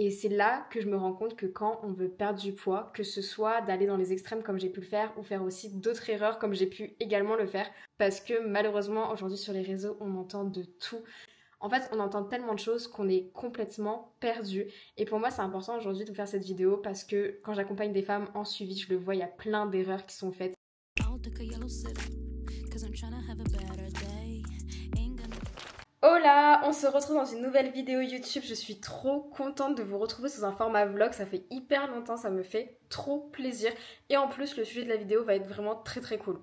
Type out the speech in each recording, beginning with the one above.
Et c'est là que je me rends compte que quand on veut perdre du poids, que ce soit d'aller dans les extrêmes comme j'ai pu le faire ou faire aussi d'autres erreurs comme j'ai pu également le faire, parce que malheureusement aujourd'hui sur les réseaux on entend de tout. En fait, on entend tellement de choses qu'on est complètement perdu. Et pour moi, c'est important aujourd'hui de vous faire cette vidéo parce que quand j'accompagne des femmes en suivi, je le vois, il y a plein d'erreurs qui sont faites. Hola, on se retrouve dans une nouvelle vidéo YouTube. Je suis trop contente de vous retrouver sous un format vlog. Ça fait hyper longtemps, ça me fait trop plaisir. Et en plus, le sujet de la vidéo va être vraiment très cool.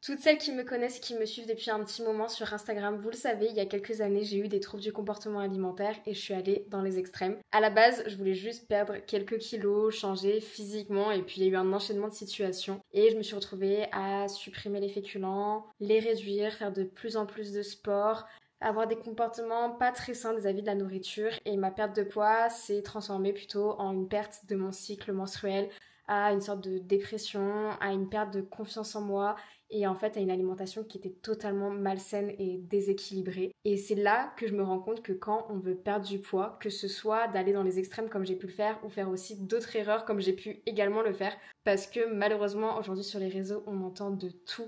Toutes celles qui me connaissent, qui me suivent depuis un petit moment sur Instagram, vous le savez, il y a quelques années, j'ai eu des troubles du comportement alimentaire et je suis allée dans les extrêmes. À la base, je voulais juste perdre quelques kilos, changer physiquement et puis il y a eu un enchaînement de situations. Et je me suis retrouvée à supprimer les féculents, les réduire, faire de plus en plus de sport, avoir des comportements pas très sains vis-à-vis de la nourriture. Et ma perte de poids s'est transformée plutôt en une perte de mon cycle menstruel, à une sorte de dépression, à une perte de confiance en moi et en fait à une alimentation qui était totalement malsaine et déséquilibrée. Et c'est là que je me rends compte que quand on veut perdre du poids, que ce soit d'aller dans les extrêmes comme j'ai pu le faire ou faire aussi d'autres erreurs comme j'ai pu également le faire, parce que malheureusement aujourd'hui sur les réseaux on entend de tout.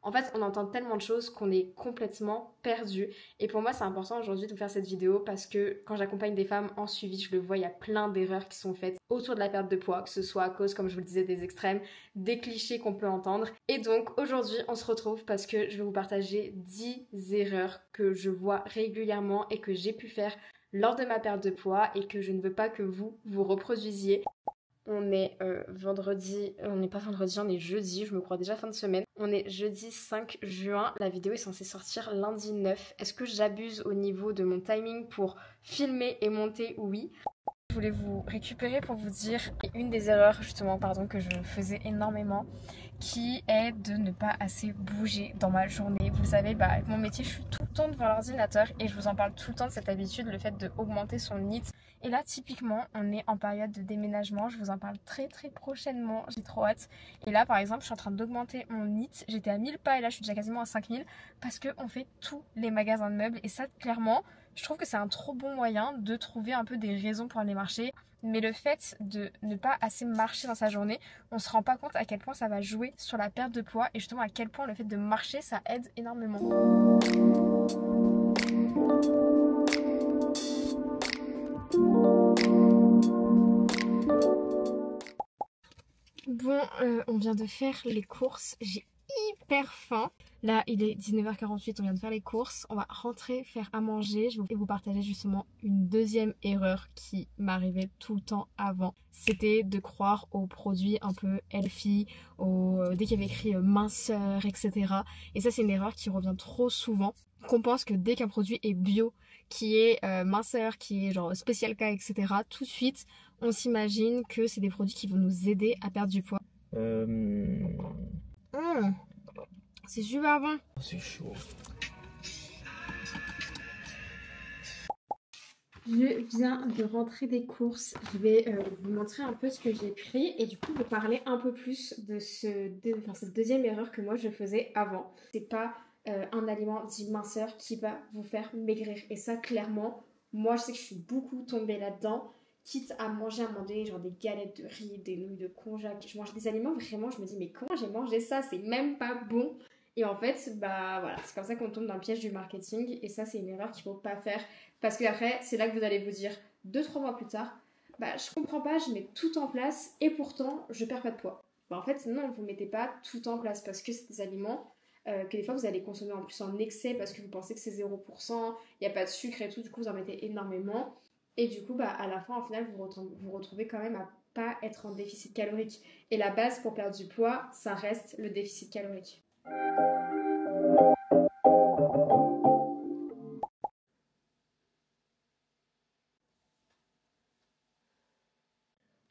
En fait, on entend tellement de choses qu'on est complètement perdu. Et pour moi, c'est important aujourd'hui de vous faire cette vidéo parce que quand j'accompagne des femmes en suivi, je le vois, il y a plein d'erreurs qui sont faites autour de la perte de poids, que ce soit à cause, comme je vous le disais, des extrêmes, des clichés qu'on peut entendre. Et donc, aujourd'hui, on se retrouve parce que je vais vous partager 10 erreurs que je vois régulièrement et que j'ai pu faire lors de ma perte de poids et que je ne veux pas que vous reproduisiez. On est vendredi, on n'est pas vendredi, on est jeudi, je me crois déjà fin de semaine. On est jeudi 5 juin, la vidéo est censée sortir lundi 9. Est-ce que j'abuse au niveau de mon timing pour filmer et monter? Oui. Je voulais vous récupérer pour vous dire une des erreurs justement que je faisais énormément, qui est de ne pas assez bouger dans ma journée. Vous le savez, avec mon métier, je suis tout le temps devant l'ordinateur et je vous en parle tout le temps de cette habitude, le fait d'augmenter son NEAT. Et là, typiquement, on est en période de déménagement. Je vous en parle très prochainement. J'ai trop hâte. Et là, par exemple, je suis en train d'augmenter mon NEAT. J'étais à 1000 pas et là, je suis déjà quasiment à 5000 parce qu'on fait tous les magasins de meubles. Et ça, clairement, je trouve que c'est un trop bon moyen de trouver un peu des raisons pour aller marcher. Mais le fait de ne pas assez marcher dans sa journée, on se rend pas compte à quel point ça va jouer sur la perte de poids et justement à quel point le fait de marcher, ça aide énormément. Bon, on vient de faire les courses, j'ai hyper faim. Là, il est 19h48, on vient de faire les courses. On va rentrer, faire à manger. Je vais vous partager justement une deuxième erreur qui m'arrivait tout le temps avant. C'était de croire aux produits un peu healthy, dès qu'il y avait écrit minceur, etc. Et ça, c'est une erreur qui revient trop souvent. Qu'on pense que dès qu'un produit est bio, qui est minceur, qui est genre spécial K, etc., tout de suite, on s'imagine que c'est des produits qui vont nous aider à perdre du poids. C'est super bon. C'est chaud. Je viens de rentrer des courses. Je vais vous montrer un peu ce que j'ai pris et du coup vous parler un peu plus de cette deuxième erreur que moi je faisais avant. C'est pas un aliment dit minceur qui va vous faire maigrir. Et ça, clairement, moi je sais que je suis beaucoup tombée là-dedans. Quitte à manger à un moment donné, genre des galettes de riz, des nouilles de konjac. Je mange des aliments vraiment, je me dis mais comment j'ai mangé ça? C'est même pas bon. Et en fait, voilà, c'est comme ça qu'on tombe dans le piège du marketing. Et ça, c'est une erreur qu'il faut pas faire. Parce qu'après, c'est là que vous allez vous dire 2-3 mois plus tard, je comprends pas, je mets tout en place et pourtant, je perds pas de poids. En fait, non, vous mettez pas tout en place parce que c'est des aliments que des fois vous allez consommer en plus en excès parce que vous pensez que c'est 0%, il n'y a pas de sucre et tout, du coup vous en mettez énormément. Et du coup, à la fin, au final, vous retrouvez quand même à pas être en déficit calorique. Et la base pour perdre du poids, ça reste le déficit calorique.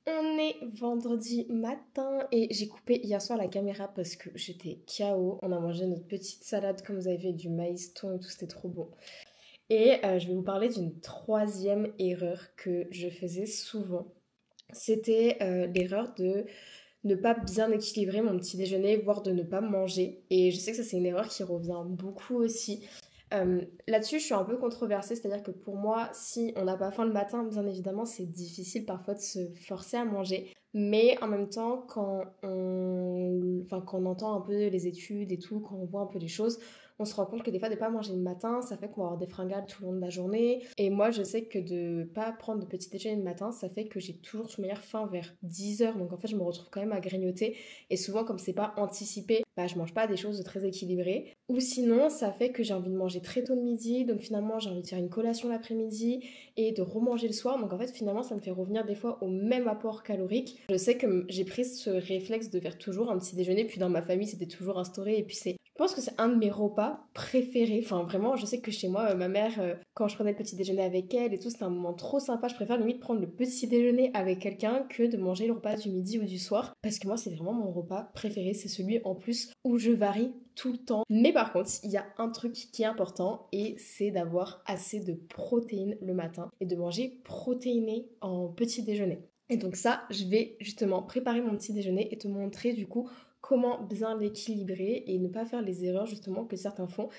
On est vendredi matin et j'ai coupé hier soir la caméra parce que j'étais KO. On a mangé notre petite salade comme vous avez vu, du maïs, thon et tout, c'était trop bon. Et je vais vous parler d'une troisième erreur que je faisais souvent. C'était l'erreur de ne pas bien équilibrer mon petit déjeuner, voire de ne pas manger. Et je sais que ça c'est une erreur qui revient beaucoup aussi. Là-dessus, je suis un peu controversée, c'est-à-dire que pour moi, si on n'a pas faim le matin, bien évidemment, c'est difficile parfois de se forcer à manger. Mais en même temps, quand on entend un peu les études et tout, quand on voit un peu les choses, on se rend compte que des fois, de ne pas manger le matin, ça fait qu'on va avoir des fringales tout le long de la journée. Et moi, je sais que de ne pas prendre de petit déjeuner le matin, ça fait que j'ai toujours de toute manière faim vers 10 heures. Donc en fait, je me retrouve quand même à grignoter. Et souvent, comme c'est pas anticipé, bah, je mange pas des choses très équilibrées. Ou sinon, ça fait que j'ai envie de manger très tôt le midi. Donc finalement, j'ai envie de faire une collation l'après-midi et de remanger le soir. Donc en fait, finalement, ça me fait revenir des fois au même apport calorique. Je sais que j'ai pris ce réflexe de faire toujours un petit déjeuner. Puis dans ma famille, c'était toujours instauré. Et puis je pense que c'est un de mes repas préférés. Enfin, vraiment, je sais que chez moi, ma mère, quand je prenais le petit déjeuner avec elle et tout, c'était un moment trop sympa. Je préfère limite prendre le petit déjeuner avec quelqu'un que de manger le repas du midi ou du soir. Parce que moi, c'est vraiment mon repas préféré. C'est celui en plus où je varie tout le temps. Mais par contre, il y a un truc qui est important et c'est d'avoir assez de protéines le matin et de manger protéiné en petit déjeuner. Et donc ça, je vais justement préparer mon petit déjeuner et te montrer du coup comment bien l'équilibrer et ne pas faire les erreurs justement que certains font.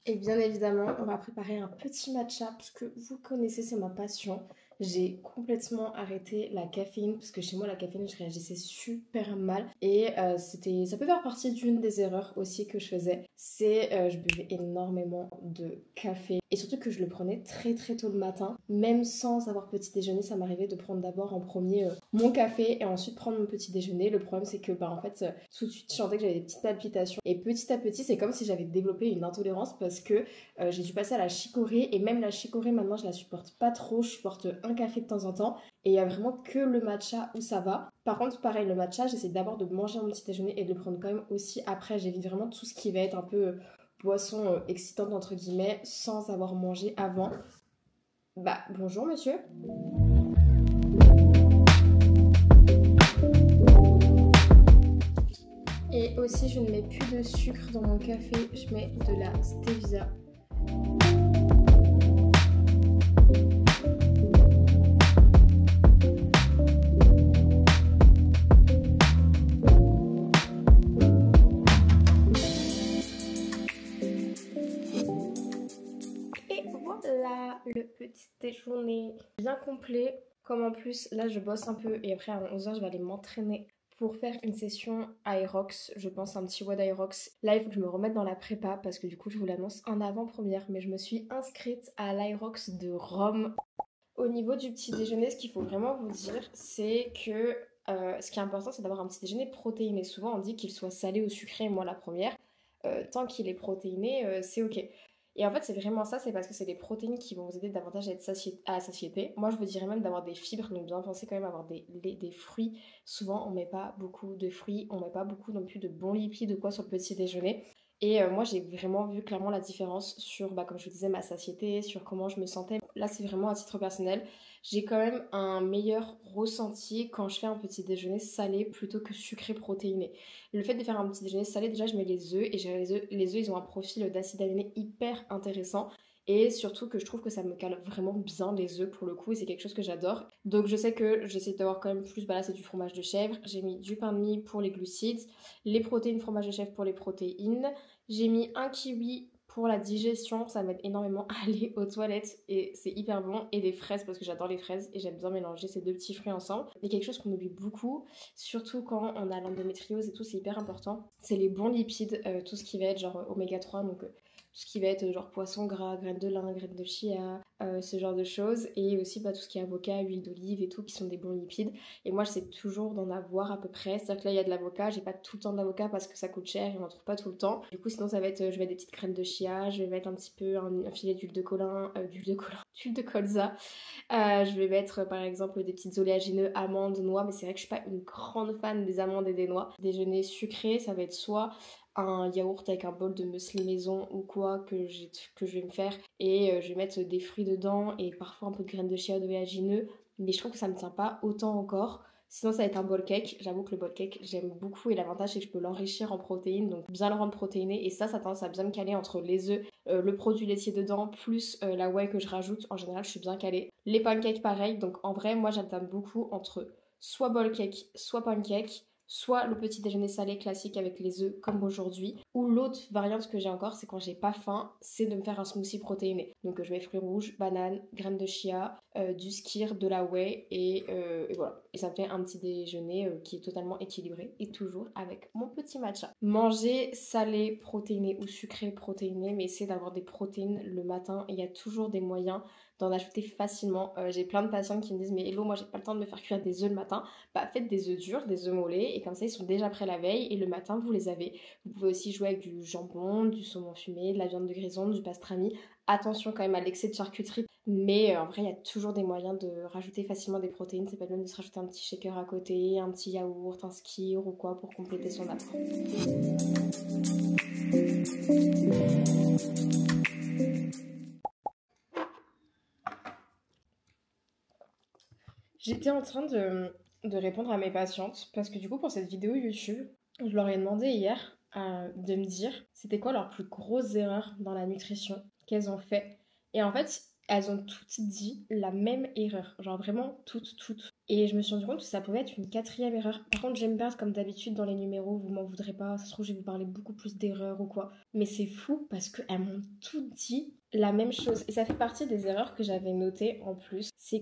Et bien évidemment, on va préparer un petit matcha parce que vous connaissez, c'est ma passion. J'ai complètement arrêté la caféine parce que chez moi, la caféine, je réagissais super mal. Et ça peut faire partie d'une des erreurs aussi que je faisais. Je buvais énormément de café. Et surtout que je le prenais très très tôt le matin. Même sans avoir petit déjeuner, ça m'arrivait de prendre d'abord en premier mon café et ensuite prendre mon petit déjeuner. Le problème, c'est que tout de suite, je sentais que j'avais des petites palpitations. Et petit à petit, c'est comme si j'avais développé une intolérance parce que j'ai dû passer à la chicorée. Et même la chicorée, maintenant, je la supporte pas trop. Je supporte un café de temps en temps. Et il y a vraiment que le matcha où ça va. Par contre, pareil, le matcha, j'essaie d'abord de manger mon petit déjeuner et de le prendre quand même aussi après. J'évite vraiment tout ce qui va être un peu boisson excitante entre guillemets sans avoir mangé avant. Bah bonjour monsieur. Et aussi je ne mets plus de sucre dans mon café, je mets de la stevia. Voilà le petit déjeuner bien complet. Comme en plus là je bosse un peu et après à 11h je vais aller m'entraîner pour faire une session Aerox, je pense un petit WOD Aerox. Là il faut que je me remette dans la prépa parce que du coup je vous l'annonce en avant-première, mais je me suis inscrite à l'Aerox de Rome. Au niveau du petit déjeuner, ce qu'il faut vraiment vous dire, c'est que ce qui est important c'est d'avoir un petit déjeuner protéiné. Souvent on dit qu'il soit salé ou sucré, moi la première. Tant qu'il est protéiné, c'est ok. Et en fait, c'est vraiment ça, c'est parce que c'est les protéines qui vont vous aider davantage à être à la satiété. Moi, je vous dirais même d'avoir des fibres, donc bien penser quand même à avoir des fruits. Souvent, on met pas beaucoup de fruits, on met pas beaucoup non plus de bons lipides ou quoi sur le petit déjeuner. Et moi, j'ai vraiment vu clairement la différence sur, comme je vous disais, ma satiété, sur comment je me sentais. Là, c'est vraiment à titre personnel. J'ai quand même un meilleur ressenti quand je fais un petit déjeuner salé plutôt que sucré protéiné. Le fait de faire un petit déjeuner salé, déjà je mets les œufs et les œufs ils ont un profil d'acide aminé hyper intéressant et surtout que je trouve que ça me cale vraiment bien les œufs pour le coup et c'est quelque chose que j'adore. Donc je sais que j'essaie d'avoir quand même plus, là c'est du fromage de chèvre, j'ai mis du pain de mie pour les glucides, les protéines fromage de chèvre pour les protéines, j'ai mis un kiwi pour la digestion, ça m'aide énormément à aller aux toilettes et c'est hyper bon. Et des fraises parce que j'adore les fraises et j'aime bien mélanger ces deux petits fruits ensemble. Et quelque chose qu'on oublie beaucoup, surtout quand on a l'endométriose et tout, c'est hyper important, c'est les bons lipides, tout ce qui va être genre oméga 3, donc tout ce qui va être genre poisson gras, graines de lin, graines de chia, ce genre de choses. Et aussi tout ce qui est avocat, huile d'olive et tout, qui sont des bons lipides. Et moi, j'essaie toujours d'en avoir à peu près. C'est-à-dire que là, il y a de l'avocat. J'ai pas tout le temps d'avocat parce que ça coûte cher et on en trouve pas tout le temps. Du coup, sinon, ça va être, je vais mettre des petites graines de chia, je vais mettre un petit peu un filet d'huile de d'huile de colza. Je vais mettre, par exemple, des petites oléagineux, amandes, noix. Mais c'est vrai que je suis pas une grande fan des amandes et des noix. Déjeuner sucré, ça va être soit un yaourt avec un bol de muesli maison ou quoi que je vais me faire et je vais mettre des fruits dedans et parfois un peu de graines de chia d'oléagineux, mais je trouve que ça me tient pas autant encore. Sinon ça va être un bol cake, j'avoue que le bol cake j'aime beaucoup et l'avantage c'est que je peux l'enrichir en protéines, donc bien le rendre protéiné et ça tendance à bien me caler entre les œufs, le produit laitier dedans plus la whey que je rajoute. En général je suis bien calée. Les pancakes pareil, donc en vrai moi j'alterne beaucoup entre soit bol cake, soit pancake, soit le petit déjeuner salé classique avec les œufs comme aujourd'hui, ou l'autre variante que j'ai encore, c'est quand j'ai pas faim, c'est de me faire un smoothie protéiné. Donc je mets fruits rouges, bananes, graines de chia, du skyr, de la whey et voilà. Et ça me fait un petit déjeuner qui est totalement équilibré et toujours avec mon petit matcha. Manger salé protéiné ou sucré protéiné, mais essayer d'avoir des protéines le matin. Il y a toujours des moyens d'en ajouter facilement. J'ai plein de patients qui me disent mais Hello, moi j'ai pas le temps de me faire cuire des œufs le matin. Bah faites des œufs durs, des œufs mollets et comme ça ils sont déjà prêts la veille et le matin vous les avez. Vous pouvez aussi jouer avec du jambon, du saumon fumé, de la viande de grison, du pastrami. Attention quand même à l'excès de charcuterie, mais en vrai il y a toujours des moyens de rajouter facilement des protéines. C'est pas le même de se rajouter un petit shaker à côté, un petit yaourt, un skyr ou quoi pour compléter son apport. J'étais en train de répondre à mes patientes parce que du coup pour cette vidéo YouTube, je leur ai demandé hier de me dire c'était quoi leurs plus grosses erreurs dans la nutrition qu'elles ont fait. Et en fait, elles ont toutes dit la même erreur, genre vraiment toutes. Et je me suis rendu compte que ça pouvait être une quatrième erreur. Par contre, j'aime perdre comme d'habitude dans les numéros, vous m'en voudrez pas, ça se trouve je vais vous parler beaucoup plus d'erreurs ou quoi. Mais c'est fou parce qu'elles m'ont toutes dit la même chose. Et ça fait partie des erreurs que j'avais notées en plus. C'est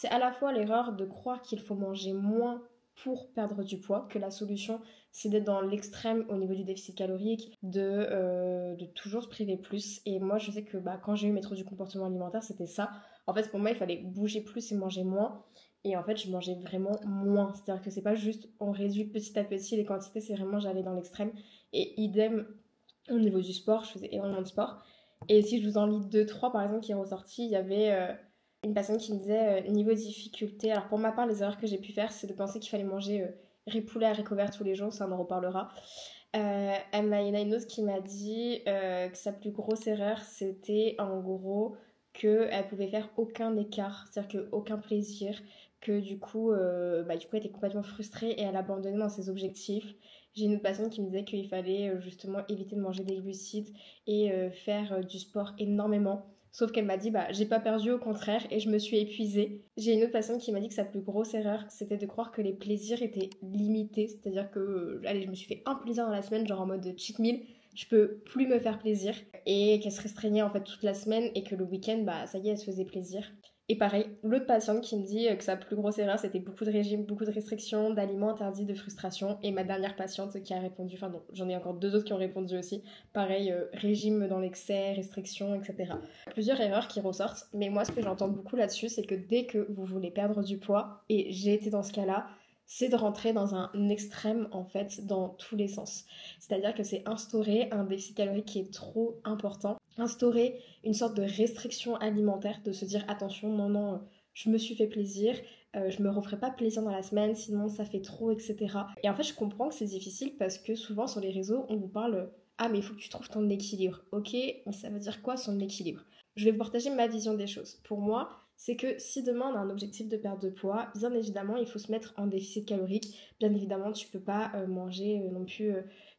à la fois l'erreur de croire qu'il faut manger moins pour perdre du poids, que la solution c'est d'être dans l'extrême au niveau du déficit calorique, de toujours se priver plus. Et moi je sais que quand j'ai eu mes troubles du comportement alimentaire c'était ça. En fait pour moi il fallait bouger plus et manger moins. Et en fait je mangeais vraiment moins. C'est-à-dire que c'est pas juste on réduit petit à petit les quantités, c'est vraiment j'allais dans l'extrême. Et idem au niveau du sport, je faisais énormément de sport. Et si je vous en lis deux, trois par exemple qui est ressorti, il y avait une personne qui me disait niveau difficulté. Alors pour ma part, les erreurs que j'ai pu faire, c'est de penser qu'il fallait manger riz poulet haricots verts tous les jours, ça on en reparlera. Il y en a une autre qui m'a dit que sa plus grosse erreur, c'était en gros qu'elle pouvait faire aucun écart, c'est-à-dire qu'aucun plaisir, que du coup, elle était complètement frustrée et elle abandonnait dans ses objectifs. J'ai une autre personne qui me disait qu'il fallait justement éviter de manger des glucides et faire du sport énormément. Sauf qu'elle m'a dit, j'ai pas perdu, au contraire, et je me suis épuisée. J'ai une autre personne qui m'a dit que sa plus grosse erreur, c'était de croire que les plaisirs étaient limités. C'est-à-dire que, allez, je me suis fait un plaisir dans la semaine, genre en mode cheat meal, je peux plus me faire plaisir. Et qu'elle se restreignait en fait toute la semaine et que le week-end, ça y est, elle se faisait plaisir. Et pareil, l'autre patiente qui me dit que sa plus grosse erreur c'était beaucoup de régimes, beaucoup de restrictions, d'aliments interdits, de frustration. Et ma dernière patiente qui a répondu, enfin non, j'en ai encore deux autres qui ont répondu aussi. Pareil, régime dans l'excès, restrictions, etc. Plusieurs erreurs qui ressortent, mais moi ce que j'entends beaucoup là-dessus c'est que dès que vous voulez perdre du poids, et j'ai été dans ce cas-là, c'est de rentrer dans un extrême en fait dans tous les sens. C'est-à-dire que c'est instaurer un déficit calorique qui est trop important, instaurer une sorte de restriction alimentaire, de se dire attention, non, je me suis fait plaisir, je me referai pas plaisir dans la semaine, sinon ça fait trop, etc. Et en fait je comprends que c'est difficile parce que souvent sur les réseaux on vous parle ah mais il faut que tu trouves ton équilibre. Ok, mais ça veut dire quoi son équilibre? Je vais vous partager ma vision des choses. Pour moi, c'est que si demain on a un objectif de perte de poids, bien évidemment il faut se mettre en déficit calorique. Bien évidemment tu peux pas manger non plus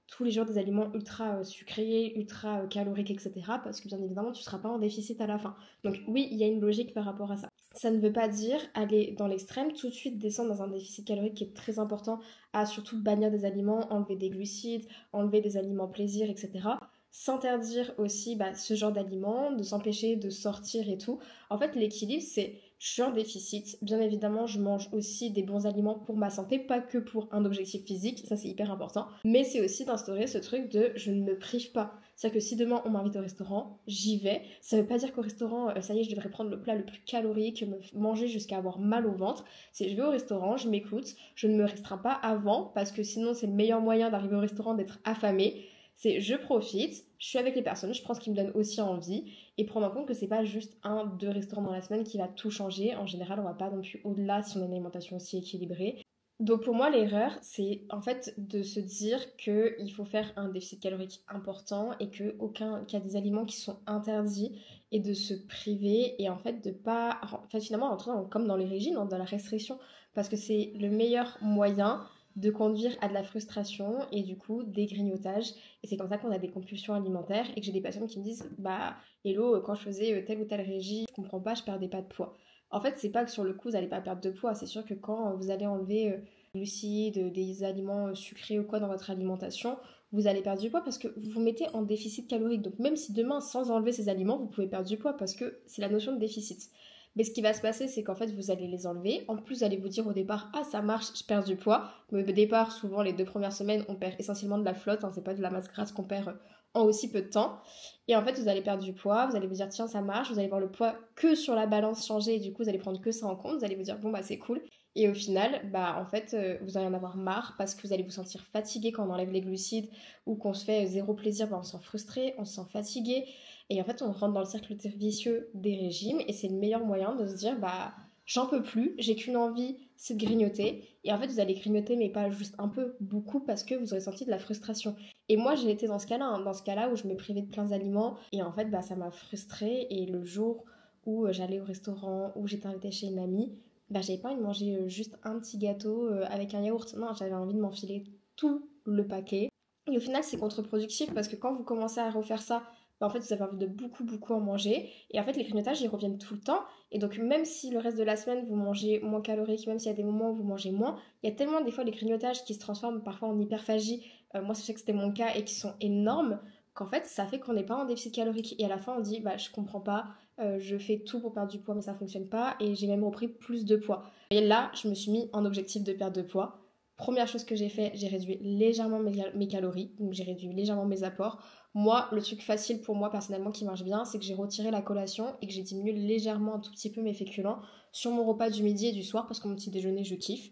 tous les jours des aliments ultra sucrés, ultra caloriques, etc. Parce que bien évidemment tu seras pas en déficit à la fin. Donc oui, il y a une logique par rapport à ça. Ça ne veut pas dire aller dans l'extrême, tout de suite descendre dans un déficit calorique qui est très important, à surtout bannir des aliments, enlever des glucides, enlever des aliments plaisir, etc. S'interdire aussi ce genre d'aliments, de s'empêcher de sortir et tout. En fait, l'équilibre, c'est je suis en déficit. Bien évidemment, je mange aussi des bons aliments pour ma santé, pas que pour un objectif physique, ça c'est hyper important. Mais c'est aussi d'instaurer ce truc de je ne me prive pas. C'est-à-dire que si demain on m'invite au restaurant, j'y vais. Ça veut pas dire qu'au restaurant, ça y est, je devrais prendre le plat le plus calorique, me manger jusqu'à avoir mal au ventre. C'est je vais au restaurant, je m'écoute, je ne me restreins pas avant, parce que sinon c'est le meilleur moyen d'arriver au restaurant d'être affamé. C'est je profite, je suis avec les personnes, je prends ce qui me donne aussi envie et prendre en compte que c'est pas juste 1-2 restaurants dans la semaine qui va tout changer. En général, on va pas non plus au-delà si on a une alimentation aussi équilibrée. Donc pour moi, l'erreur, c'est en fait de se dire qu'il faut faire un déficit calorique important et qu'il y a des aliments qui sont interdits et de se priver et en fait de pas finalement rentrer comme dans les régimes, dans la restriction parce que c'est le meilleur moyen de conduire à de la frustration et du coup des grignotages et c'est comme ça qu'on a des compulsions alimentaires et que j'ai des patients qui me disent hello, quand je faisais tel ou tel régime, je comprends pas, je perdais pas de poids. En fait c'est pas que sur le coup vous allez pas perdre de poids, c'est sûr que quand vous allez enlever glucides, des aliments sucrés ou quoi dans votre alimentation, vous allez perdre du poids parce que vous vous mettez en déficit calorique. Donc même si demain, sans enlever ces aliments, vous pouvez perdre du poids parce que c'est la notion de déficit. Mais ce qui va se passer, c'est qu'en fait, vous allez les enlever. En plus, vous allez vous dire au départ, ah ça marche, je perds du poids. Mais au départ, souvent, les 2 premières semaines, on perd essentiellement de la flotte, hein, c'est pas de la masse grasse qu'on perd en aussi peu de temps. Et en fait, vous allez perdre du poids, vous allez vous dire, tiens, ça marche, vous allez voir le poids que sur la balance changer, et du coup, vous allez prendre que ça en compte, vous allez vous dire, bon, bah c'est cool. Et au final, bah en fait, vous allez en avoir marre parce que vous allez vous sentir fatigué quand on enlève les glucides ou qu'on se fait zéro plaisir, bah on se sent frustré, on se sent fatigué. Et en fait, on rentre dans le cercle vicieux des régimes et c'est le meilleur moyen de se dire, bah j'en peux plus, j'ai qu'une envie, c'est de grignoter. Et en fait, vous allez grignoter, mais pas juste un peu, beaucoup, parce que vous aurez senti de la frustration. Et moi, j'ai été dans ce cas-là, hein, dans ce cas-là où je me privais de plein d'aliments et en fait, bah ça m'a frustrée. Et le jour où j'allais au restaurant, où j'étais invitée chez une amie, bah j'avais pas envie de manger juste un petit gâteau avec un yaourt. Non, j'avais envie de m'enfiler tout le paquet. Et au final, c'est contre-productif parce que quand vous commencez à refaire ça, bah en fait, vous avez envie de beaucoup en manger. Et en fait, les grignotages, ils reviennent tout le temps. Et donc, même si le reste de la semaine, vous mangez moins calorique, même s'il y a des moments où vous mangez moins, il y a tellement des fois les grignotages qui se transforment parfois en hyperphagie. Moi, je sais que c'était mon cas et qui sont énormes, qu'en fait, ça fait qu'on n'est pas en déficit calorique. Et à la fin, on dit, bah, je comprends pas, je fais tout pour perdre du poids, mais ça fonctionne pas. Et j'ai même repris plus de poids. Et là, je me suis mis en objectif de perte de poids. Première chose que j'ai fait, j'ai réduit légèrement mes calories, donc j'ai réduit légèrement mes apports. Moi, le truc facile pour moi personnellement qui marche bien, c'est que j'ai retiré la collation et que j'ai diminué légèrement un tout petit peu mes féculents sur mon repas du midi et du soir parce que mon petit déjeuner, je kiffe.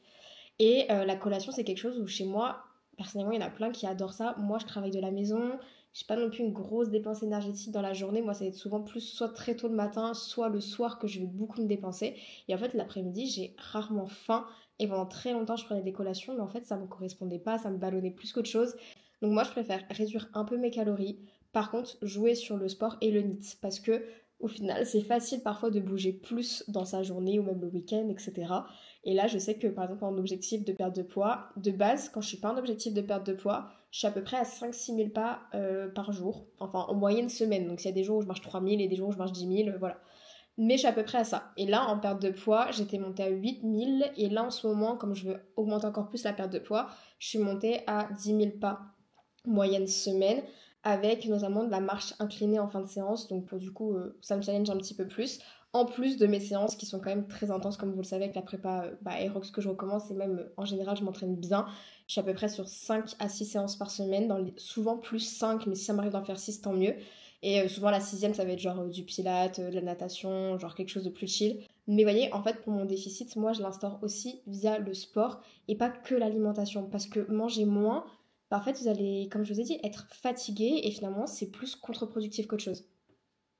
Et la collation, c'est quelque chose où chez moi, personnellement, il y en a plein qui adorent ça. Moi, je travaille de la maison, j'ai pas non plus une grosse dépense énergétique dans la journée. Moi, ça va être souvent plus soit très tôt le matin, soit le soir que je vais beaucoup me dépenser. Et en fait, l'après-midi, j'ai rarement faim. Et pendant très longtemps, je prenais des collations, mais en fait, ça me correspondait pas, ça me ballonnait plus qu'autre chose. Donc moi, je préfère réduire un peu mes calories. Par contre, jouer sur le sport et le NEAT. Parce que au final, c'est facile parfois de bouger plus dans sa journée ou même le week-end, etc. Et là, je sais que par exemple, en objectif de perte de poids, de base, quand je suis pas en objectif de perte de poids, je suis à peu près à 5-6 000 pas par jour. Enfin, en moyenne semaine. Donc, il y a des jours où je marche 3 000 et des jours où je marche 10 000, voilà. Mais je suis à peu près à ça. Et là, en perte de poids, j'étais montée à 8 000. Et là, en ce moment, comme je veux augmenter encore plus la perte de poids, je suis montée à 10 000 pas moyenne semaine, avec notamment de la marche inclinée en fin de séance. Donc pour du coup, ça me challenge un petit peu plus. En plus de mes séances qui sont quand même très intenses, comme vous le savez, avec la prépa Aerox que je recommence, et même en général, je m'entraîne bien. Je suis à peu près sur 5 à 6 séances par semaine, souvent plus 5, mais si ça m'arrive d'en faire 6, tant mieux. Et souvent la sixième, ça va être genre du pilate, de la natation, genre quelque chose de plus chill. Mais voyez, en fait, pour mon déficit, moi, je l'instaure aussi via le sport et pas que l'alimentation. Parce que manger moins, bah, en fait, vous allez, comme je vous ai dit, être fatigué et finalement, c'est plus contre-productif qu'autre chose.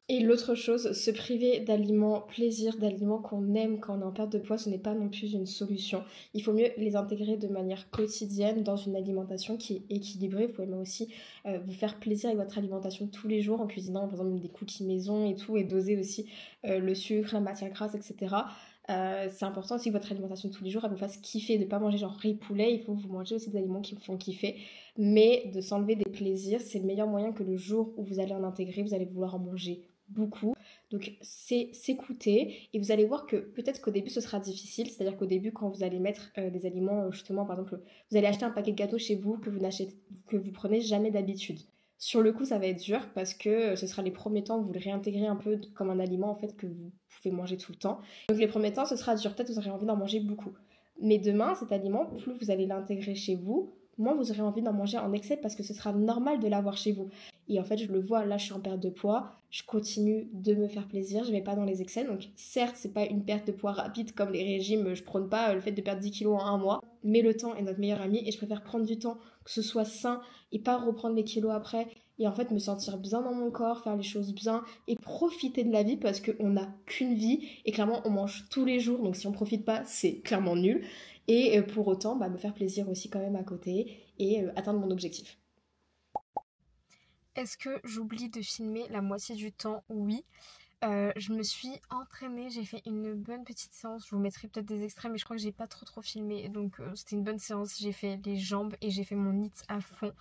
Et l'autre chose, se priver d'aliments plaisir, d'aliments qu'on aime quand on est en perte de poids, ce n'est pas non plus une solution. Il faut mieux les intégrer de manière quotidienne dans une alimentation qui est équilibrée. Vous pouvez même aussi vous faire plaisir avec votre alimentation tous les jours en cuisinant par exemple des cookies maison et tout, et doser aussi le sucre, la matière grasse, etc. C'est important aussi que votre alimentation de tous les jours elle vous fasse kiffer, de ne pas manger genre riz poulet. Il faut que vous mangez aussi des aliments qui vous font kiffer, mais de s'enlever des plaisirs, c'est le meilleur moyen que le jour où vous allez en intégrer, vous allez vouloir en manger beaucoup. Donc c'est s'écouter et vous allez voir que peut-être qu'au début ce sera difficile, c'est-à-dire qu'au début quand vous allez mettre des aliments justement, par exemple vous allez acheter un paquet de gâteaux chez vous que vous prenez jamais d'habitude. Sur le coup ça va être dur parce que ce sera les premiers temps où vous le réintégrez un peu comme un aliment en fait que vous pouvez manger tout le temps. Donc les premiers temps ce sera dur, peut-être vous aurez envie d'en manger beaucoup. Mais demain cet aliment, plus vous allez l'intégrer chez vous, moins vous aurez envie d'en manger en excès parce que ce sera normal de l'avoir chez vous. Et en fait, je le vois, là, je suis en perte de poids, je continue de me faire plaisir, je vais pas dans les excès. Donc, certes, c'est pas une perte de poids rapide comme les régimes, je prône pas le fait de perdre 10 kilos en un mois, mais le temps est notre meilleur ami et je préfère prendre du temps, que ce soit sain et pas reprendre les kilos après. Et en fait, me sentir bien dans mon corps, faire les choses bien et profiter de la vie parce qu'on n'a qu'une vie et clairement, on mange tous les jours. Donc, si on profite pas, c'est clairement nul. Et pour autant, me faire plaisir aussi quand même à côté et atteindre mon objectif. Est-ce que j'oublie de filmer la moitié du temps? Oui. Je me suis entraînée, j'ai fait une bonne petite séance. Je vous mettrai peut-être des extraits, mais je crois que j'ai pas trop filmé. Donc c'était une bonne séance. J'ai fait les jambes et j'ai fait mon HIIT à fond.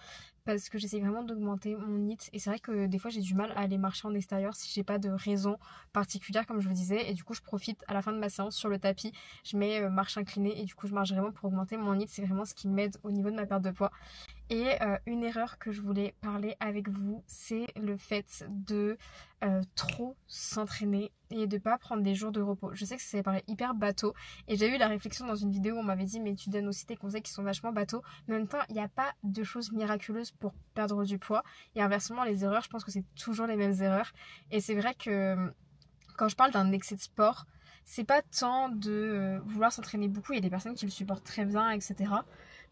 parce que j'essaie vraiment d'augmenter mon HIIT et c'est vrai que des fois j'ai du mal à aller marcher en extérieur si j'ai pas de raison particulière comme je vous disais, et du coup je profite à la fin de ma séance sur le tapis, je mets marche inclinée et du coup je marche vraiment pour augmenter mon HIIT. C'est vraiment ce qui m'aide au niveau de ma perte de poids. Et une erreur que je voulais parler avec vous, c'est le fait de trop s'entraîner et de pas prendre des jours de repos. Je sais que ça paraît hyper bateau et j'ai eu la réflexion dans une vidéo où on m'avait dit mais tu donnes aussi des conseils qui sont vachement bateaux, mais en même temps il n'y a pas de choses miraculeuses pour perdre du poids, et inversement les erreurs, je pense que c'est toujours les mêmes erreurs. Et c'est vrai que quand je parle d'un excès de sport, c'est pas tant de vouloir s'entraîner beaucoup, il y a des personnes qui le supportent très bien, etc.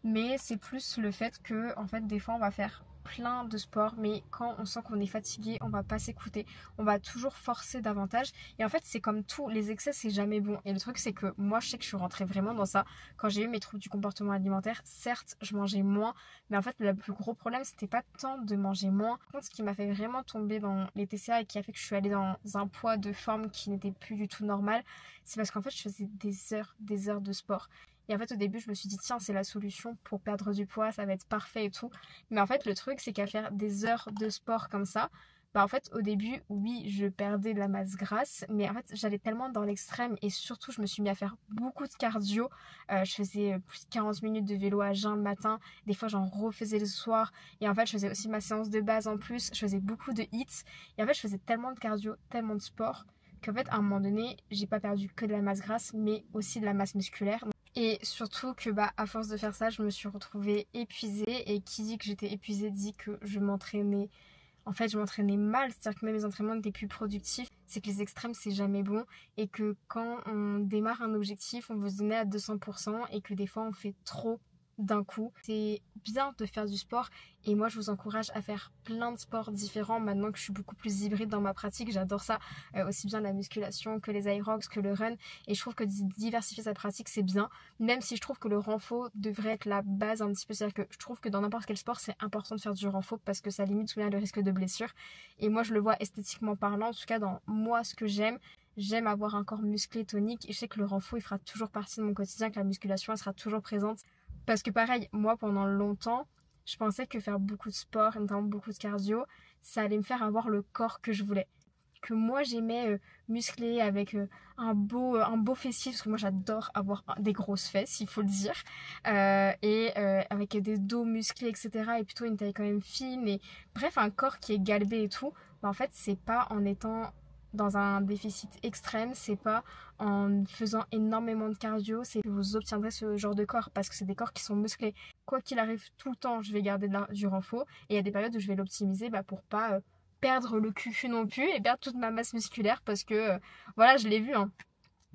Mais c'est plus le fait que, en fait, des fois, on va faire plein de sports, mais quand on sent qu'on est fatigué, on va pas s'écouter, on va toujours forcer davantage. Et en fait, c'est comme tout, les excès, c'est jamais bon. Et le truc, c'est que moi, je sais que je suis rentrée vraiment dans ça. Quand j'ai eu mes troubles du comportement alimentaire, certes, je mangeais moins, mais en fait, le plus gros problème, c'était pas tant de manger moins. Par contre, ce qui m'a fait vraiment tomber dans les TCA et qui a fait que je suis allée dans un poids de forme qui n'était plus du tout normal, c'est parce qu'en fait, je faisais des heures de sport. Et en fait, au début, je me suis dit, tiens, c'est la solution pour perdre du poids, ça va être parfait et tout. Mais en fait, le truc, c'est qu'à faire des heures de sport comme ça, bah en fait, au début, oui, je perdais de la masse grasse, mais en fait, j'allais tellement dans l'extrême et surtout, je me suis mis à faire beaucoup de cardio. Je faisais plus de 40 minutes de vélo à jeun le matin, des fois, j'en refaisais le soir. Et en fait, je faisais aussi ma séance de base en plus, je faisais beaucoup de hits. Et en fait, je faisais tellement de cardio, tellement de sport, qu'en fait, à un moment donné, j'ai pas perdu que de la masse grasse, mais aussi de la masse musculaire. Et surtout que bah à force de faire ça, je me suis retrouvée épuisée, et qui dit que j'étais épuisée dit que je m'entraînais. En fait, je m'entraînais mal, c'est-à-dire que même mes entraînements étaient plus productifs. C'est que les extrêmes, c'est jamais bon, et que quand on démarre un objectif, on veut se donner à 200%, et que des fois on fait trop d'un coup. C'est bien de faire du sport, et moi je vous encourage à faire plein de sports différents maintenant que je suis beaucoup plus hybride dans ma pratique. J'adore ça, aussi bien la musculation que les aerox, que le run, et je trouve que diversifier sa pratique c'est bien, même si je trouve que le renfo devrait être la base un petit peu. C'est-à-dire que je trouve que dans n'importe quel sport c'est important de faire du renfo parce que ça limite souvent le risque de blessure, et moi je le vois esthétiquement parlant, en tout cas dans moi ce que j'aime avoir un corps musclé, tonique, et je sais que le renfo il fera toujours partie de mon quotidien, que la musculation elle sera toujours présente. Parce que pareil, moi pendant longtemps, je pensais que faire beaucoup de sport, notamment beaucoup de cardio, ça allait me faire avoir le corps que je voulais. Que moi j'aimais muscler avec un beau fessier, parce que moi j'adore avoir des grosses fesses, il faut le dire, et avec des dos musclés, etc. Et plutôt une taille quand même fine, et bref, un corps qui est galbé et tout. Bah, en fait, c'est pas en étant dans un déficit extrême, c'est pas en faisant énormément de cardio, c'est que vous obtiendrez ce genre de corps, parce que c'est des corps qui sont musclés. Quoi qu'il arrive, tout le temps, je vais garder du renfort, et il y a des périodes où je vais l'optimiser bah, pour pas perdre le cul non plus et perdre toute ma masse musculaire, parce que voilà, je l'ai vu, hein.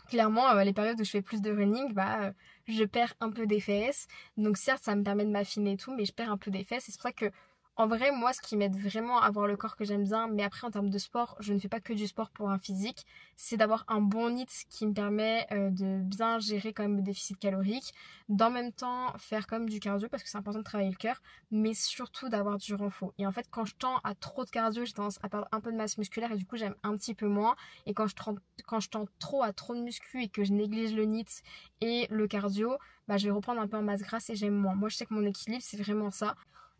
Clairement, les périodes où je fais plus de running, bah je perds un peu des fesses. Donc certes, ça me permet de m'affiner et tout, mais je perds un peu des fesses. Et c'est pour ça que, en vrai, moi, ce qui m'aide vraiment à avoir le corps que j'aime bien, mais après en termes de sport, je ne fais pas que du sport pour un physique, c'est d'avoir un bon NEAT qui me permet de bien gérer quand même le déficit calorique, d'en même temps faire quand même du cardio parce que c'est important de travailler le cœur, mais surtout d'avoir du renfort. Et en fait, quand je tends à trop de cardio, j'ai tendance à perdre un peu de masse musculaire, et du coup, j'aime un petit peu moins. Et quand je tends trop à trop de muscu et que je néglige le NEAT et le cardio, bah, je vais reprendre un peu en masse grasse et j'aime moins. Moi, je sais que mon équilibre, c'est vraiment ça.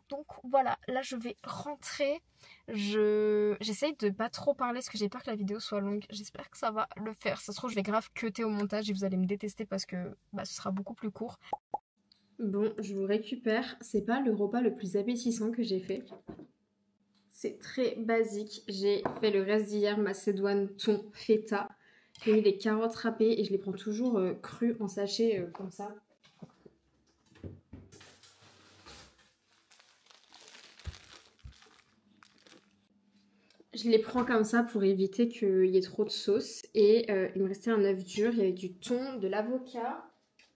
Donc voilà, là je vais rentrer. J'essaye de pas trop parler parce que j'ai peur que la vidéo soit longue. J'espère que ça va le faire. Ça se trouve, je vais grave cutter au montage et vous allez me détester parce que bah, ce sera beaucoup plus court. Bon, je vous récupère. C'est pas le repas le plus appétissant que j'ai fait. C'est très basique. J'ai fait le reste d'hier, macédoine, thon, feta. J'ai mis les carottes râpées et je les prends toujours crues en sachet comme ça. Je les prends comme ça pour éviter qu'il y ait trop de sauce. Et il me restait un œuf dur, il y avait du thon, de l'avocat.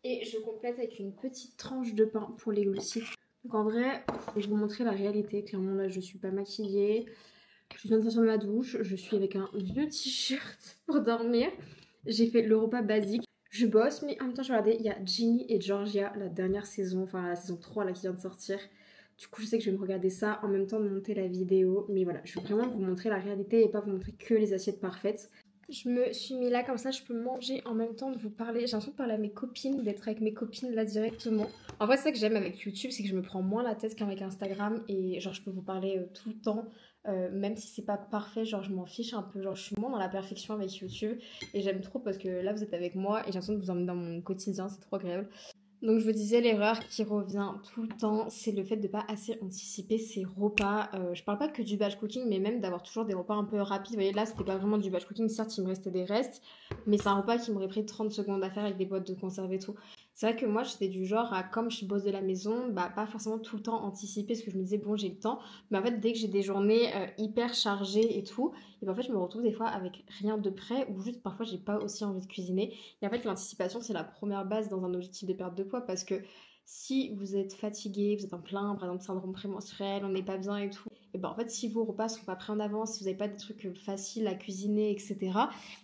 Et je complète avec une petite tranche de pain pour les glucides. Donc en vrai, je vais vous montrer la réalité. Clairement là, je suis pas maquillée. Je viens de sortir de ma douche. Je suis avec un vieux t-shirt pour dormir. J'ai fait le repas basique. Je bosse, mais en même temps, je regardais, il y a Ginny et Georgia, la dernière saison, enfin la saison 3 là, qui vient de sortir. Du coup, je sais que je vais me regarder ça en même temps de monter la vidéo. Mais voilà, je veux vraiment vous montrer la réalité et pas vous montrer que les assiettes parfaites. Je me suis mis là comme ça, je peux manger en même temps de vous parler. J'ai l'impression de parler à mes copines, d'être avec mes copines là directement. En fait, c'est ça que j'aime avec YouTube, c'est que je me prends moins la tête qu'avec Instagram et genre je peux vous parler tout le temps, même si c'est pas parfait, genre je m'en fiche un peu, genre je suis moins dans la perfection avec YouTube et j'aime trop parce que là vous êtes avec moi et j'ai l'impression de vous emmener dans mon quotidien, c'est trop agréable. Donc je vous disais, l'erreur qui revient tout le temps, c'est le fait de pas assez anticiper ses repas. Je parle pas que du batch cooking, mais même d'avoir toujours des repas un peu rapides. Vous voyez, là, c'était pas vraiment du batch cooking, certes, il me restait des restes, mais c'est un repas qui m'aurait pris 30 secondes à faire avec des boîtes de conserve et tout. C'est vrai que moi, j'étais du genre à, comme je bosse de la maison, bah pas forcément tout le temps anticiper, parce que je me disais, bon, j'ai le temps. Mais en fait, dès que j'ai des journées hyper chargées et tout, et ben en fait, je me retrouve des fois avec rien de prêt, ou juste parfois, j'ai pas aussi envie de cuisiner. Et en fait, l'anticipation, c'est la première base dans un objectif de perte de poids parce que si vous êtes fatigué, vous êtes en plein, par exemple, syndrome prémenstruel, on n'est pas bien et tout, et ben en fait, si vos repas sont pas prêts en avance, si vous n'avez pas des trucs faciles à cuisiner, etc.,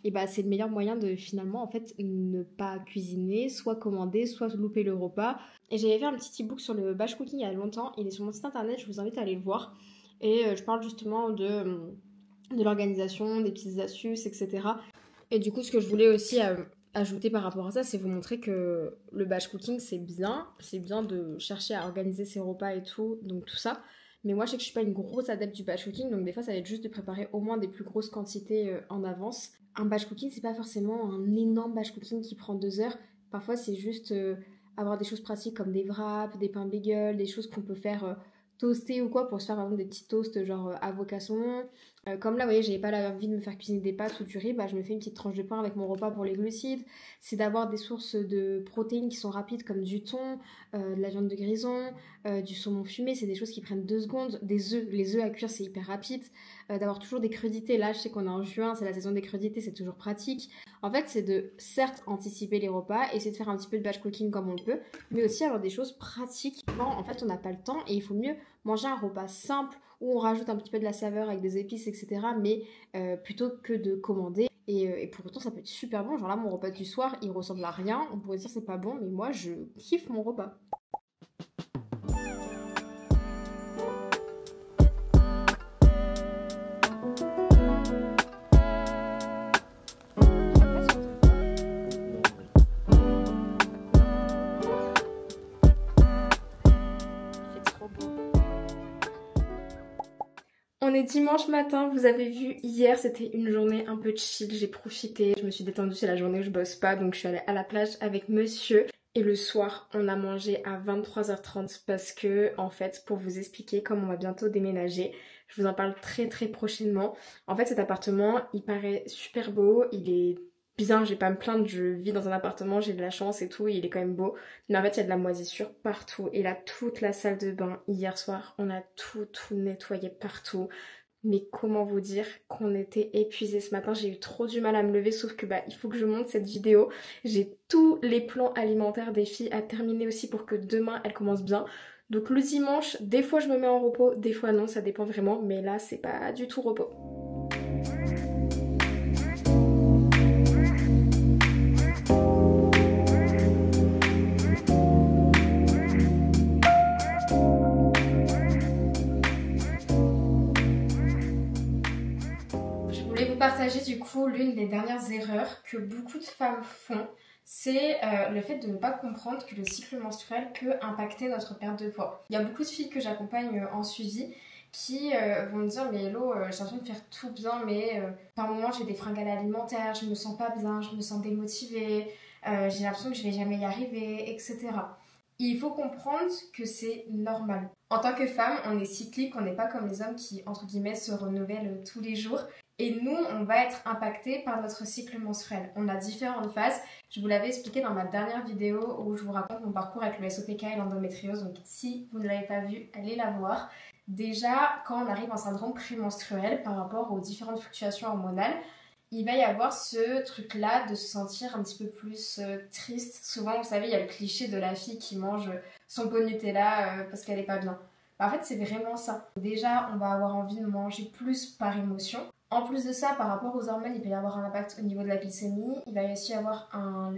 et ben c'est le meilleur moyen de finalement, en fait, ne pas cuisiner, soit commander, soit louper le repas. Et j'avais fait un petit e-book sur le batch cooking il y a longtemps, il est sur mon site internet, je vous invite à aller le voir. Et je parle justement de l'organisation, des petites astuces, etc. Et du coup, ce que je voulais aussi ajouter par rapport à ça, c'est vous montrer que le batch cooking, c'est bien de chercher à organiser ses repas et tout, donc tout ça. Mais moi, je sais que je suis pas une grosse adepte du batch cooking, donc des fois, ça va être juste de préparer au moins des plus grosses quantités en avance. Un batch cooking, c'est pas forcément un énorme batch cooking qui prend 2 heures. Parfois, c'est juste avoir des choses pratiques comme des wraps, des pains bagels, des choses qu'on peut faire toaster ou quoi pour se faire par exemple des petits toasts genre avocat saumon. Comme là, vous voyez, j'avais pas envie de me faire cuisiner des pâtes ou du riz, bah, je me fais une petite tranche de pain avec mon repas pour les glucides. C'est d'avoir des sources de protéines qui sont rapides comme du thon, de la viande de grison, du saumon fumé, c'est des choses qui prennent 2 secondes. Des œufs, les œufs à cuire, c'est hyper rapide. D'avoir toujours des crudités. Là, je sais qu'on est en juin, c'est la saison des crudités, c'est toujours pratique. En fait, c'est de certes anticiper les repas, essayer de faire un petit peu de batch cooking comme on le peut, mais aussi avoir des choses pratiques quand en fait on n'a pas le temps et il faut mieux manger un repas simple où on rajoute un petit peu de la saveur avec des épices, etc. Mais plutôt que de commander. Et pour autant, ça peut être super bon. Genre là, mon repas du soir, il ressemble à rien. On pourrait dire c'est pas bon, mais moi, je kiffe mon repas. On est dimanche matin, vous avez vu, hier c'était une journée un peu chill, j'ai profité, je me suis détendue, c'est la journée où je bosse pas, donc je suis allée à la plage avec monsieur. Et le soir, on a mangé à 23h30 parce que, en fait, pour vous expliquer, comme on va bientôt déménager, je vous en parle très très prochainement. En fait, cet appartement, il paraît super beau, il est bien, je vais pas me plaindre, je vis dans un appartement, j'ai de la chance et tout, il est quand même beau. Mais en fait, il y a de la moisissure partout. Et là, toute la salle de bain, hier soir, on a tout nettoyé partout. Mais comment vous dire qu'on était épuisés ce matin, j'ai eu trop du mal à me lever, sauf que bah il faut que je monte cette vidéo. J'ai tous les plans alimentaires des filles à terminer aussi pour que demain elles commencent bien. Donc le dimanche, des fois je me mets en repos, des fois non, ça dépend vraiment, mais là c'est pas du tout repos. Partager du coup l'une des dernières erreurs que beaucoup de femmes font, c'est le fait de ne pas comprendre que le cycle menstruel peut impacter notre perte de poids. Il y a beaucoup de filles que j'accompagne en suivi qui vont me dire mais Hello, j'ai l'impression de faire tout bien mais par moments j'ai des fringales alimentaires, je me sens pas bien, je me sens démotivée, j'ai l'impression que je vais jamais y arriver, etc. Il faut comprendre que c'est normal. En tant que femme, on est cyclique, on n'est pas comme les hommes qui, entre guillemets, se renouvellent tous les jours. Et nous, on va être impacté par notre cycle menstruel. On a différentes phases. Je vous l'avais expliqué dans ma dernière vidéo où je vous raconte mon parcours avec le SOPK et l'endométriose. Donc si vous ne l'avez pas vu, allez la voir. Déjà, quand on arrive en syndrome prémenstruel par rapport aux différentes fluctuations hormonales, il va y avoir ce truc-là de se sentir un petit peu plus triste. Souvent, vous savez, il y a le cliché de la fille qui mange son pot de Nutella parce qu'elle n'est pas bien. En fait, c'est vraiment ça. Déjà, on va avoir envie de manger plus par émotion. En plus de ça, par rapport aux hormones, il peut y avoir un impact au niveau de la glycémie. Il va aussi y avoir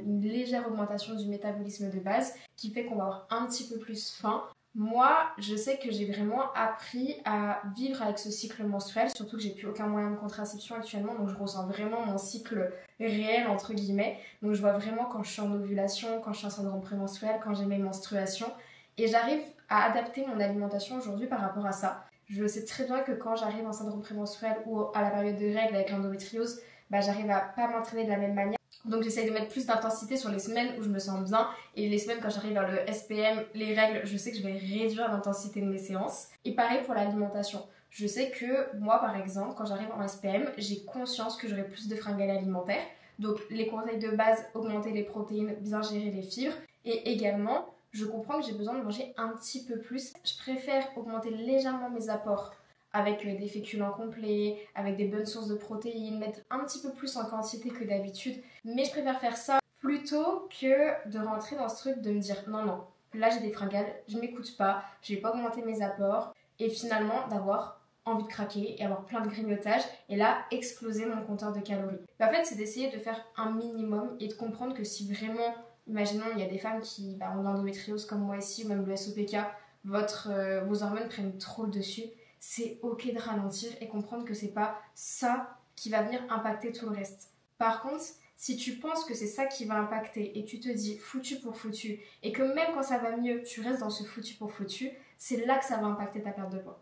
une légère augmentation du métabolisme de base qui fait qu'on va avoir un petit peu plus faim. Moi, je sais que j'ai vraiment appris à vivre avec ce cycle menstruel, surtout que j'ai plus aucun moyen de contraception actuellement, donc je ressens vraiment mon cycle réel, entre guillemets. Donc je vois vraiment quand je suis en ovulation, quand je suis en syndrome prémenstruel, quand j'ai mes menstruations. Et j'arrive à adapter mon alimentation aujourd'hui par rapport à ça. Je sais très bien que quand j'arrive en syndrome prémenstruel ou à la période de règles avec l'endométriose, bah, j'arrive à pas m'entraîner de la même manière. Donc j'essaye de mettre plus d'intensité sur les semaines où je me sens bien et les semaines quand j'arrive vers le SPM, les règles, je sais que je vais réduire l'intensité de mes séances. Et pareil pour l'alimentation. Je sais que moi par exemple, quand j'arrive en SPM, j'ai conscience que j'aurai plus de fringales alimentaires. Donc les conseils de base, augmenter les protéines, bien gérer les fibres. Et également, je comprends que j'ai besoin de manger un petit peu plus. Je préfère augmenter légèrement mes apports avec des féculents complets, avec des bonnes sources de protéines, mettre un petit peu plus en quantité que d'habitude. Mais je préfère faire ça plutôt que de rentrer dans ce truc de me dire non, non, là j'ai des fringales, je m'écoute pas, je vais pas augmenter mes apports et finalement d'avoir envie de craquer et avoir plein de grignotages et là exploser mon compteur de calories. En fait, c'est d'essayer de faire un minimum et de comprendre que si vraiment, imaginons, il y a des femmes qui ont l'endométriose comme moi ici ou même le SOPK, vos hormones prennent trop le dessus, c'est ok de ralentir et comprendre que c'est pas ça qui va venir impacter tout le reste. Par contre, si tu penses que c'est ça qui va impacter et tu te dis foutu pour foutu et que même quand ça va mieux, tu restes dans ce foutu pour foutu, c'est là que ça va impacter ta perte de poids.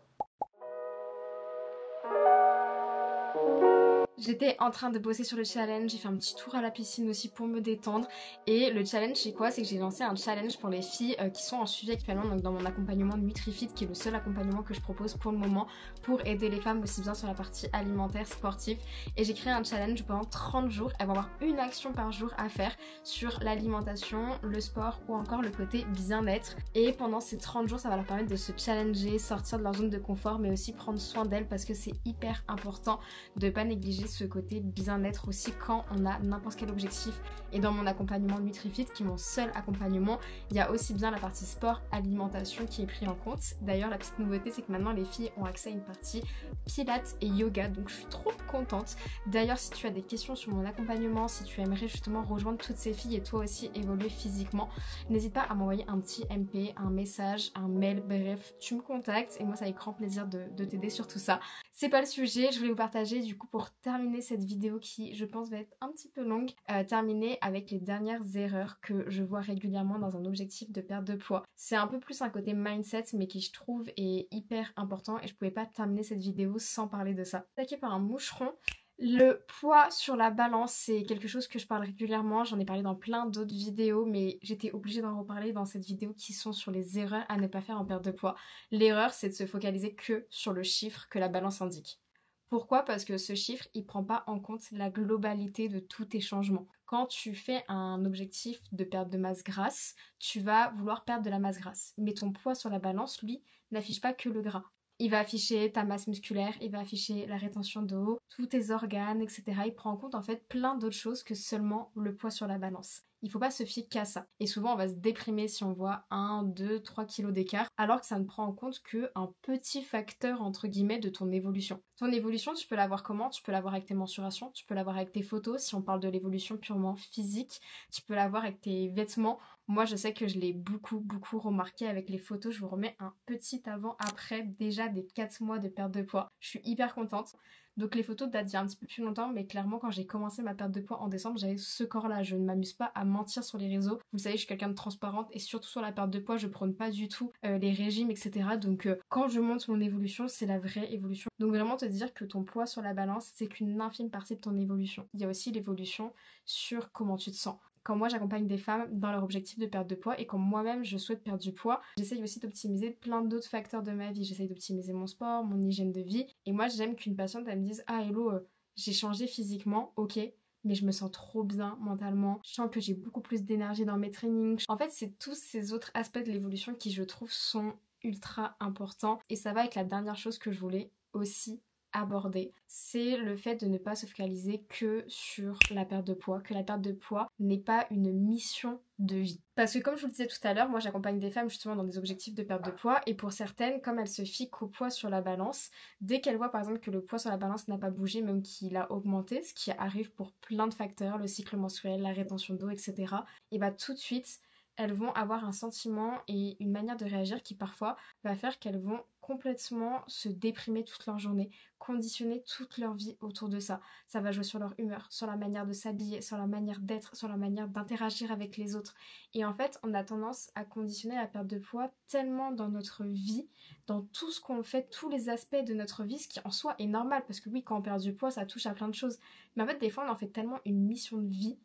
J'étais en train de bosser sur le challenge, j'ai fait un petit tour à la piscine aussi pour me détendre. Et le challenge c'est quoi? C'est que j'ai lancé un challenge pour les filles qui sont en suivi actuellement donc dans mon accompagnement de NutriFit qui est le seul accompagnement que je propose pour le moment pour aider les femmes aussi bien sur la partie alimentaire, sportive. Et j'ai créé un challenge pendant 30 jours, elles vont avoir une action par jour à faire sur l'alimentation, le sport ou encore le côté bien-être. Et pendant ces 30 jours ça va leur permettre de se challenger, sortir de leur zone de confort mais aussi prendre soin d'elles parce que c'est hyper important de pas négliger ce côté bien-être aussi quand on a n'importe quel objectif. Et dans mon accompagnement NutriFit, qui est mon seul accompagnement, il y a aussi bien la partie sport, alimentation qui est pris en compte. D'ailleurs, la petite nouveauté, c'est que maintenant les filles ont accès à une partie pilates et yoga, donc je suis trop contente. D'ailleurs, si tu as des questions sur mon accompagnement, si tu aimerais justement rejoindre toutes ces filles et toi aussi évoluer physiquement, n'hésite pas à m'envoyer un petit MP, un message, un mail, bref, tu me contactes et moi ça avec grand plaisir de t'aider sur tout ça. C'est pas le sujet, je voulais vous partager du coup pour terminer cette vidéo qui je pense va être un petit peu longue, terminer avec les dernières erreurs que je vois régulièrement dans un objectif de perte de poids. C'est un peu plus un côté mindset mais qui je trouve est hyper important et je pouvais pas terminer cette vidéo sans parler de ça. Attaqué par un moucheron. Le poids sur la balance, c'est quelque chose que je parle régulièrement, j'en ai parlé dans plein d'autres vidéos, mais j'étais obligée d'en reparler dans cette vidéo qui sont sur les erreurs à ne pas faire en perte de poids. L'erreur, c'est de se focaliser que sur le chiffre que la balance indique. Pourquoi? Parce que ce chiffre, il prend pas en compte la globalité de tous tes changements. Quand tu fais un objectif de perte de masse grasse, tu vas vouloir perdre de la masse grasse. Mais ton poids sur la balance, lui, n'affiche pas que le gras. Il va afficher ta masse musculaire, il va afficher la rétention d'eau, tous tes organes, etc. Il prend en compte en fait plein d'autres choses que seulement le poids sur la balance. Il faut pas se fier qu'à ça. Et souvent on va se déprimer si on voit 1, 2, 3 kilos d'écart, alors que ça ne prend en compte qu'un petit facteur entre guillemets de ton évolution. Ton évolution, tu peux l'avoir comment? Tu peux l'avoir avec tes mensurations, tu peux l'avoir avec tes photos, si on parle de l'évolution purement physique, tu peux l'avoir avec tes vêtements. Moi, je sais que je l'ai beaucoup remarqué avec les photos. Je vous remets un petit avant-après déjà des 4 mois de perte de poids. Je suis hyper contente. Donc les photos datent d'il y a un petit peu plus longtemps, mais clairement quand j'ai commencé ma perte de poids en décembre, j'avais ce corps-là. Je ne m'amuse pas à mentir sur les réseaux. Vous savez, je suis quelqu'un de transparente et surtout sur la perte de poids, je prône pas du tout les régimes, etc. Donc quand je montre mon évolution, c'est la vraie évolution. Donc vraiment te dire que ton poids sur la balance, c'est qu'une infime partie de ton évolution. Il y a aussi l'évolution sur comment tu te sens. Quand moi j'accompagne des femmes dans leur objectif de perte de poids et quand moi-même je souhaite perdre du poids, j'essaye aussi d'optimiser plein d'autres facteurs de ma vie. J'essaye d'optimiser mon sport, mon hygiène de vie. Et moi j'aime qu'une patiente elle me dise ah hello, j'ai changé physiquement, ok, mais je me sens trop bien mentalement. Je sens que j'ai beaucoup plus d'énergie dans mes trainings. En fait c'est tous ces autres aspects de l'évolution qui je trouve sont ultra importants. Et ça va avec la dernière chose que je voulais aussi aborder, c'est le fait de ne pas se focaliser que sur la perte de poids, que la perte de poids n'est pas une mission de vie. Parce que comme je vous le disais tout à l'heure, moi j'accompagne des femmes justement dans des objectifs de perte de poids et pour certaines, comme elles se fient qu'au poids sur la balance, dès qu'elles voient par exemple que le poids sur la balance n'a pas bougé, même qu'il a augmenté, ce qui arrive pour plein de facteurs, le cycle menstruel, la rétention d'eau, etc., et bah tout de suite, elles vont avoir un sentiment et une manière de réagir qui parfois va faire qu'elles vont complètement se déprimer toute leur journée, conditionner toute leur vie autour de ça. Ça va jouer sur leur humeur, sur la manière de s'habiller, sur la manière d'être, sur la manière d'interagir avec les autres. Et en fait, on a tendance à conditionner la perte de poids tellement dans notre vie, dans tout ce qu'on fait, tous les aspects de notre vie, ce qui en soi est normal, parce que oui, quand on perd du poids, ça touche à plein de choses. Mais en fait, des fois, on en fait tellement une mission de vie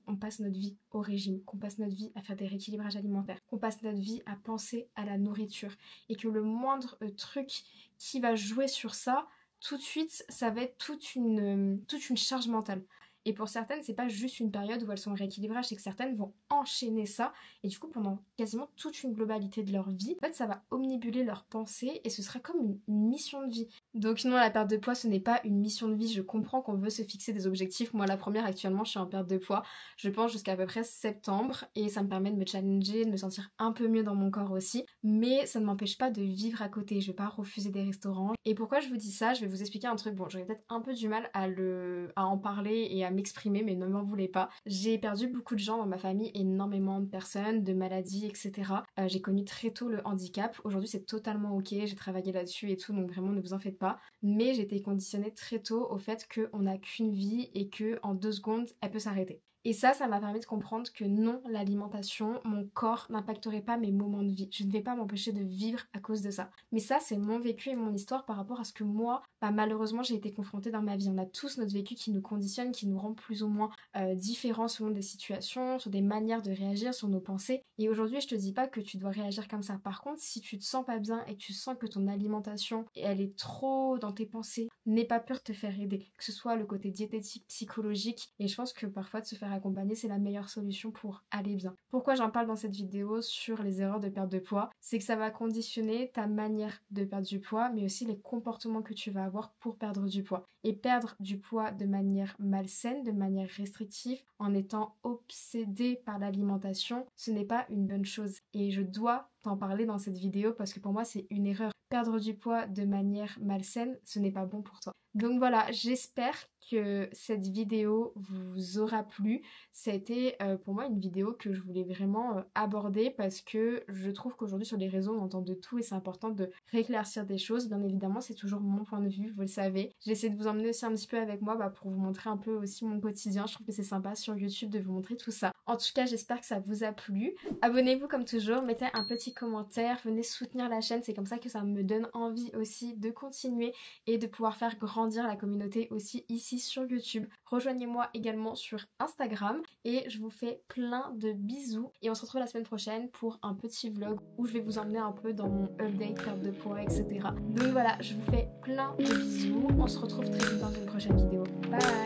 qu'on passe notre vie au régime, qu'on passe notre vie à faire des rééquilibrages alimentaires, qu'on passe notre vie à penser à la nourriture, et que le moindre truc qui va jouer sur ça, tout de suite, ça va être toute une charge mentale. Et pour certaines, c'est pas juste une période où elles sont en rééquilibrage, c'est que certaines vont enchaîner ça, et du coup, pendant quasiment toute une globalité de leur vie, en fait, ça va omnibuler leurs pensées, et ce serait comme une mission de vie. Donc non, la perte de poids, ce n'est pas une mission de vie. Je comprends qu'on veut se fixer des objectifs. Moi, la première, actuellement, je suis en perte de poids. Je pense jusqu'à à peu près septembre, et ça me permet de me challenger, de me sentir un peu mieux dans mon corps aussi. Mais ça ne m'empêche pas de vivre à côté. Je vais pas refuser des restaurants. Et pourquoi je vous dis ça? Je vais vous expliquer un truc. Bon, j'aurais peut-être un peu du mal à en parler et à m'exprimer, mais ne m'en voulez pas. J'ai perdu beaucoup de gens dans ma famille, énormément de personnes, de maladies, etc. J'ai connu très tôt le handicap. Aujourd'hui, c'est totalement ok. J'ai travaillé là-dessus et tout, donc vraiment, ne vous en faites pas. Mais j'ai été conditionnée très tôt au fait qu'on n'a qu'une vie et que en 2 secondes, elle peut s'arrêter. Et ça m'a permis de comprendre que non, l'alimentation, mon corps n'impacterait pas mes moments de vie. Je ne vais pas m'empêcher de vivre à cause de ça. Mais ça, c'est mon vécu et mon histoire par rapport à ce que moi, malheureusement, j'ai été confrontée dans ma vie. On a tous notre vécu qui nous conditionne, qui nous rend plus ou moins différents selon des situations, sur des manières de réagir, sur nos pensées. Et aujourd'hui, je te dis pas que tu dois réagir comme ça. Par contre, si tu te sens pas bien et que tu sens que ton alimentation, elle est trop dans tes pensées, n'aie pas peur de te faire aider. Que ce soit le côté diététique, psychologique. Et je pense que parfois de se faire accompagner, c'est la meilleure solution pour aller bien. Pourquoi j'en parle dans cette vidéo sur les erreurs de perte de poids? C'est que ça va conditionner ta manière de perdre du poids, mais aussi les comportements que tu vas avoir pour perdre du poids. Et perdre du poids de manière malsaine, de manière restrictive, en étant obsédé par l'alimentation, ce n'est pas une bonne chose. Et je dois t'en parler dans cette vidéo parce que pour moi, c'est une erreur. Perdre du poids de manière malsaine, ce n'est pas bon pour toi. Donc voilà, j'espère que cette vidéo vous aura plu. Ça a été pour moi une vidéo que je voulais vraiment aborder parce que je trouve qu'aujourd'hui sur les réseaux on entend de tout et c'est important de rééclaircir des choses. Bien évidemment, c'est toujours mon point de vue, vous le savez. J'essaie de vous emmener aussi un petit peu avec moi pour vous montrer un peu aussi mon quotidien. Je trouve que c'est sympa sur YouTube de vous montrer tout ça. En tout cas, j'espère que ça vous a plu. Abonnez-vous comme toujours, mettez un petit commentaire, venez soutenir la chaîne, c'est comme ça que ça me donne envie aussi de continuer et de pouvoir faire grandir la communauté aussi ici sur YouTube. Rejoignez-moi également sur Instagram et je vous fais plein de bisous et on se retrouve la semaine prochaine pour un petit vlog où je vais vous emmener un peu dans mon update, perte de poids, etc. Donc voilà, je vous fais plein de bisous. On se retrouve très vite dans une prochaine vidéo. Bye!